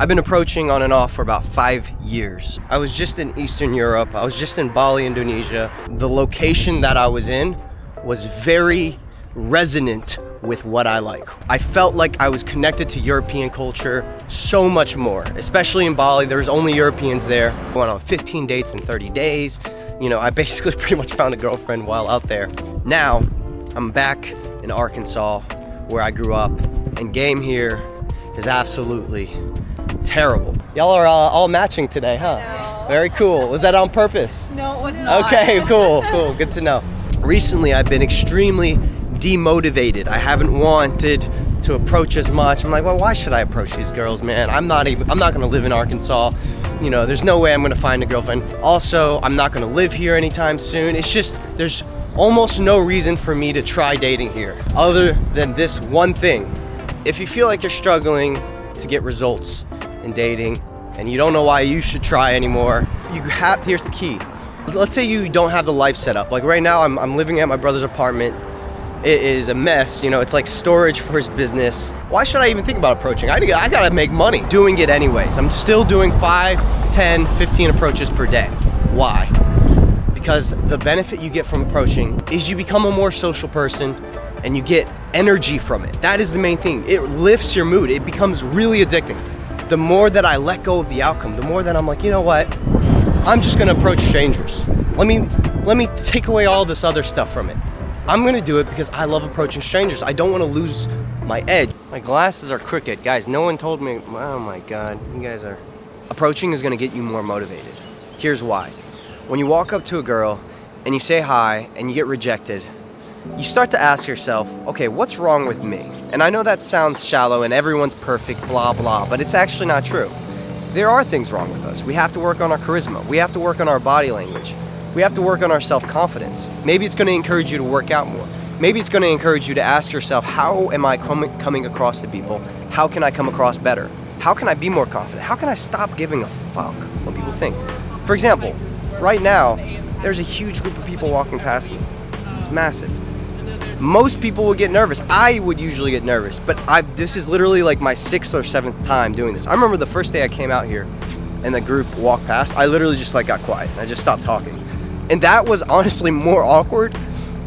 I've been approaching on and off for about 5 years. I was just in Eastern Europe. I was just in Bali, Indonesia. The location that I was in was very resonant with what I like. I felt like I was connected to European culture so much more, especially in Bali. There's only Europeans there. I went on 15 dates in 30 days. You know, I basically pretty much found a girlfriend while out there. Now, I'm back in Arkansas, where I grew up, and game here is absolutely terrible. Y'all are all matching today, huh? No. Very cool. Was that on purpose? No, it was not. Okay, cool, good to know. Recently, I've been extremely demotivated. I haven't wanted to approach as much. I'm like, well, why should I approach these girls, man? I'm not gonna live in Arkansas. You know, there's no way I'm gonna find a girlfriend. Also, I'm not gonna live here anytime soon. It's just, there's almost no reason for me to try dating here, other than this one thing. If you feel like you're struggling to get results in dating, and you don't know why you should try anymore, here's the key. Let's say you don't have the life set up. Like right now, I'm living at my brother's apartment. It is a mess, you know, it's like storage for his business. Why should I even think about approaching? I gotta make money doing it anyways. I'm still doing 5, 10, 15 approaches per day. Why? Because the benefit you get from approaching is you become a more social person and you get energy from it. That is the main thing. It lifts your mood. It becomes really addicting. The more that I let go of the outcome, the more that I'm like, you know what? I'm just gonna approach strangers. Let me take away all this other stuff from it. I'm gonna do it because I love approaching strangers. I don't wanna lose my edge. My glasses are crooked. Guys, no one told me, oh my God, you guys are. Approaching is gonna get you more motivated. Here's why. When you walk up to a girl and you say hi and you get rejected, you start to ask yourself, okay, what's wrong with me? And I know that sounds shallow and everyone's perfect, blah, blah, but it's actually not true. There are things wrong with us. We have to work on our charisma. We have to work on our body language. We have to work on our self-confidence. Maybe it's going to encourage you to work out more. Maybe it's going to encourage you to ask yourself, how am I coming across to people? How can I come across better? How can I be more confident? How can I stop giving a fuck what people think? For example, right now, there's a huge group of people walking past me. It's massive. Most people would get nervous. I would usually get nervous, but this is literally like my 6th or 7th time doing this. I remember the first day I came out here and the group walked past, I literally just got quiet. I just stopped talking. And that was honestly more awkward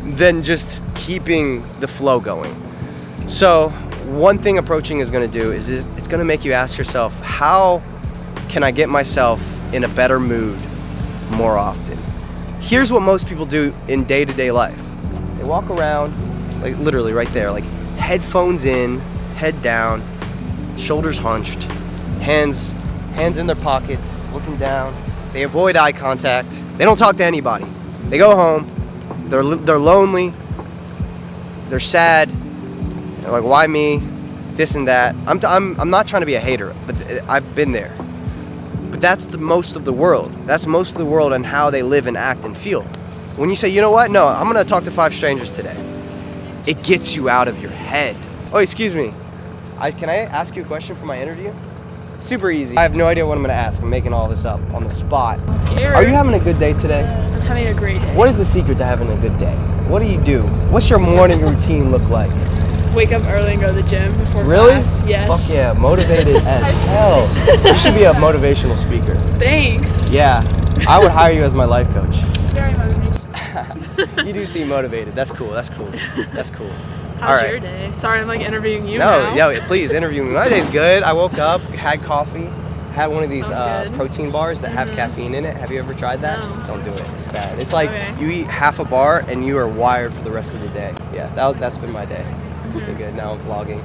than just keeping the flow going. So one thing approaching is gonna do is it's gonna make you ask yourself, how can I get myself in a better mood more often? Here's what most people do in day-to-day life. They walk around, like literally right there, like headphones in, head down, shoulders hunched, hands in their pockets, looking down. They avoid eye contact. They don't talk to anybody. They go home. They're lonely. They're sad. They're like, why me? This and that. I'm not trying to be a hater, but I've been there. But that's most of the world. That's most of the world and how they live and act and feel. When you say, you know what? No, I'm gonna talk to 5 strangers today. It gets you out of your head. Oh, excuse me. Can I ask you a question for my interview? Super easy. I have no idea what I'm gonna ask. I'm making all this up on the spot. I'm scared. Are you having a good day today? I'm having a great day. What is the secret to having a good day? What do you do? What's your morning routine look like? Wake up early and go to the gym before Really? class. Yes. Fuck yeah, motivated as hell. You should be a motivational speaker. Thanks. Yeah, I would hire you as my life coach. Very motivational. You do seem motivated. That's cool. That's cool. That's cool. How's your day? Sorry, I'm interviewing you No, now. yeah, please interview me. My day's good. I woke up, had coffee, had one of these protein bars that have caffeine in it. Have you ever tried that? No. Don't do it. It's bad. It's like you eat half a bar and you are wired for the rest of the day. Yeah, that's been my day. It's been good. Now I'm vlogging.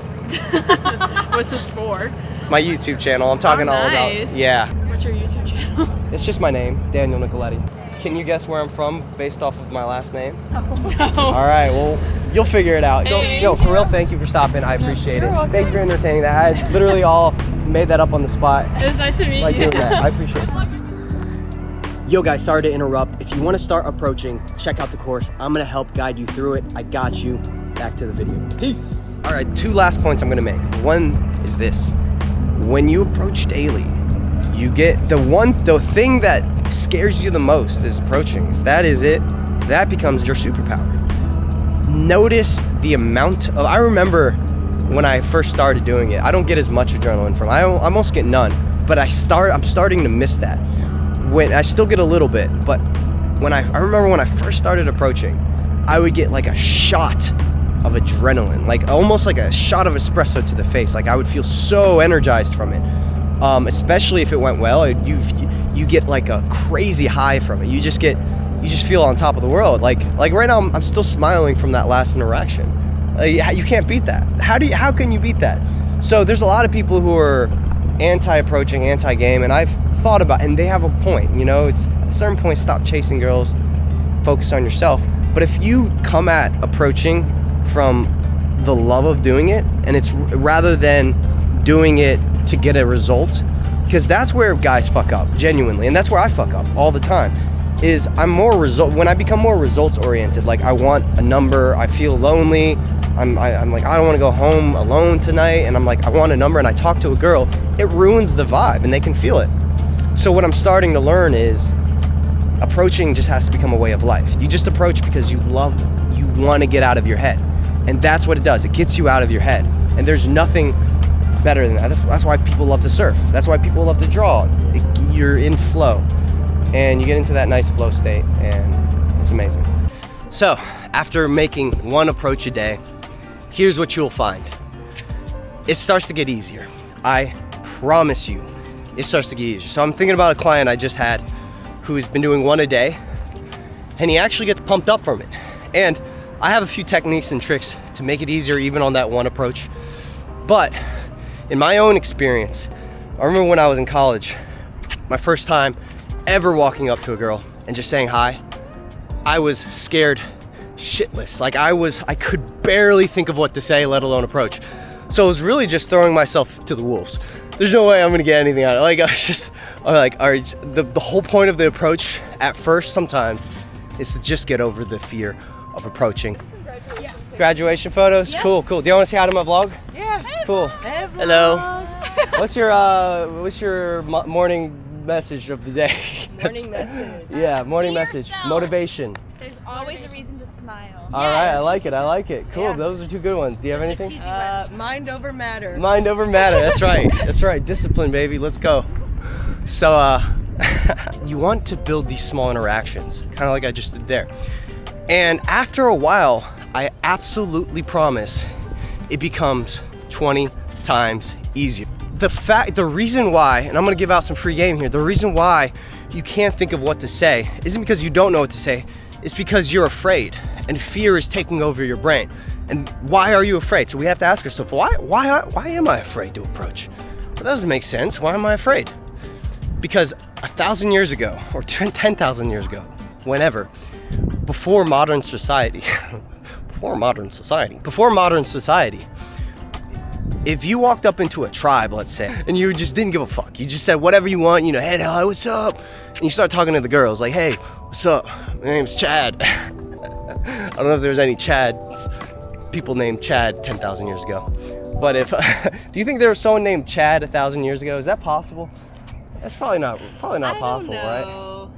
What's this for? My YouTube channel. I'm talking all about. Yeah. What's your YouTube channel? It's just my name, Daniel Nicoletti. Can you guess where I'm from based off of my last name? No. All right, well, you'll figure it out. Thanks. Yo, for real, thank you for stopping. I appreciate it. welcome. Thank you for entertaining that. I literally all made that up on the spot. It was nice to meet Like you. doing that. I appreciate it. Yo guys, sorry to interrupt. If you want to start approaching, check out the course. I'm gonna help guide you through it. I got you. Back to the video. Peace. All right, 2 last points I'm gonna make. One is this. When you approach daily, you get the thing that scares you the most is approaching. If that is it, that becomes your superpower. Notice the amount of, I remember when I first started doing it. I don't get as much adrenaline from it. I almost get none, but I'm starting to miss that. When I still get a little bit, but I remember when I first started approaching, I would get like a shot of adrenaline, like almost like a shot of espresso to the face. Like I would feel so energized from it, especially if it went well. You get like a crazy high from it. You just feel on top of the world. Like right now, I'm still smiling from that last interaction. You can't beat that. How can you beat that? So there's a lot of people who are anti-approaching, anti-game, and I've thought about, and they have a point. You know, it's at a certain point, stop chasing girls, focus on yourself. But if you come at approaching from the love of doing it, and it's rather than doing it to get a result, because that's where guys fuck up genuinely, and that's where I fuck up all the time, is when I become more results oriented. Like I want a number, I feel lonely, I'm like, I don't want to go home alone tonight, and I'm like, I want a number, and I talk to a girl, it ruins the vibe, and they can feel it. So what I'm starting to learn is approaching just has to become a way of life. You just approach because you want to get out of your head. And that's what it does. It gets you out of your head. And there's nothing better than that. That's why people love to surf. That's why people love to draw. You're in flow. And you get into that nice flow state, and it's amazing. So, after making one approach a day, here's what you'll find. It starts to get easier. I promise you, it starts to get easier. So I'm thinking about a client I just had who's been doing one a day, and he actually gets pumped up from it. And I have a few techniques and tricks to make it easier even on that one approach. But in my own experience, I remember when I was in college, my first time ever walking up to a girl and just saying hi, I was scared shitless. Like I could barely think of what to say, let alone approach. So it was really just throwing myself to the wolves. There's no way I'm gonna get anything out of it. Like the whole point of the approach at first sometimes is to just get over the fear of approaching. Graduation photos? Yeah. Cool. Do you want to say hi to my vlog? Yeah. Hey, cool. Hey, hello. What's your morning message of the day? Morning message. Yeah, morning Be message. yourself. Motivation. There's always a reason to smile. All right, I like it. Cool. Yeah. Those are two good ones. Do you have anything? Mind over matter. Mind over matter. That's right. Discipline, baby. Let's go. So, you want to build these small interactions, kind of like I just did there. And after a while, I absolutely promise it becomes 20 times easier. The reason why, and I'm gonna give out some free game here, the reason why you can't think of what to say isn't because you don't know what to say, it's because you're afraid, and fear is taking over your brain. And why are you afraid? So we have to ask ourselves, why am I afraid to approach? Well, that doesn't make sense. Why am I afraid? Because 1,000 years ago, or 10,000 years ago, whenever, before modern society, if you walked up into a tribe, let's say, and you just didn't give a fuck, you just said whatever you want, you know, hey, what's up? And you start talking to the girls like, hey, what's up? My name's Chad. I don't know if there's any people named Chad 10,000 years ago. But do you think there was someone named Chad 1,000 years ago? Is that possible? That's probably not possible, right?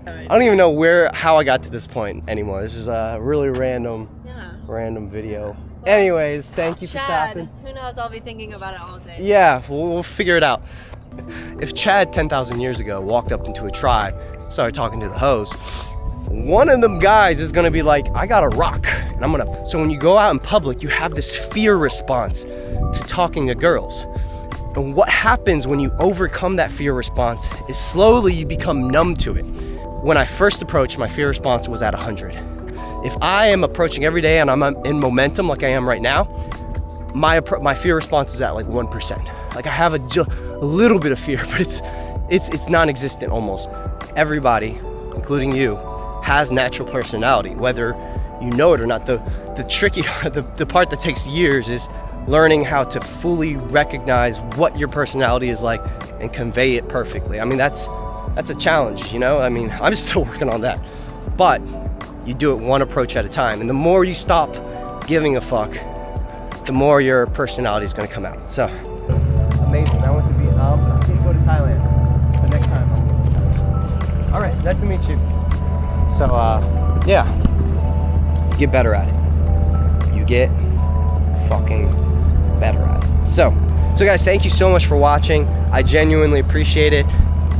I don't even know how I got to this point anymore. This is a really random video. Well, anyways, thank you for stopping. Who knows? I'll be thinking about it all day. Yeah, we'll figure it out. If Chad 10,000 years ago walked up into a tribe, started talking to the host, one of them guys is gonna be like, I got a rock, and so when you go out in public, you have this fear response to talking to girls. And what happens when you overcome that fear response is slowly you become numb to it. When I first approached, my fear response was at 100. If I am approaching every day and I'm in momentum like I am right now, my fear response is at like 1%. Like I have a little bit of fear, but it's non-existent almost. Everybody, including you, has natural personality, whether you know it or not. The part that takes years is learning how to fully recognize what your personality is like and convey it perfectly. I mean, that's a challenge, you know? I mean, I'm still working on that. But you do it one approach at a time. And the more you stop giving a fuck, the more your personality is gonna come out. So, amazing. I went to Vietnam. I didn't go to Thailand. So next time I'll go to Thailand. All right, nice to meet you. So, yeah, get better at it. You get fucking better at it. So guys, thank you so much for watching. I genuinely appreciate it.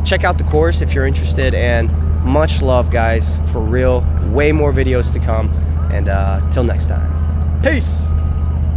Check out the course if you're interested, and much love, guys, for real. Way more videos to come, and till next time. Peace.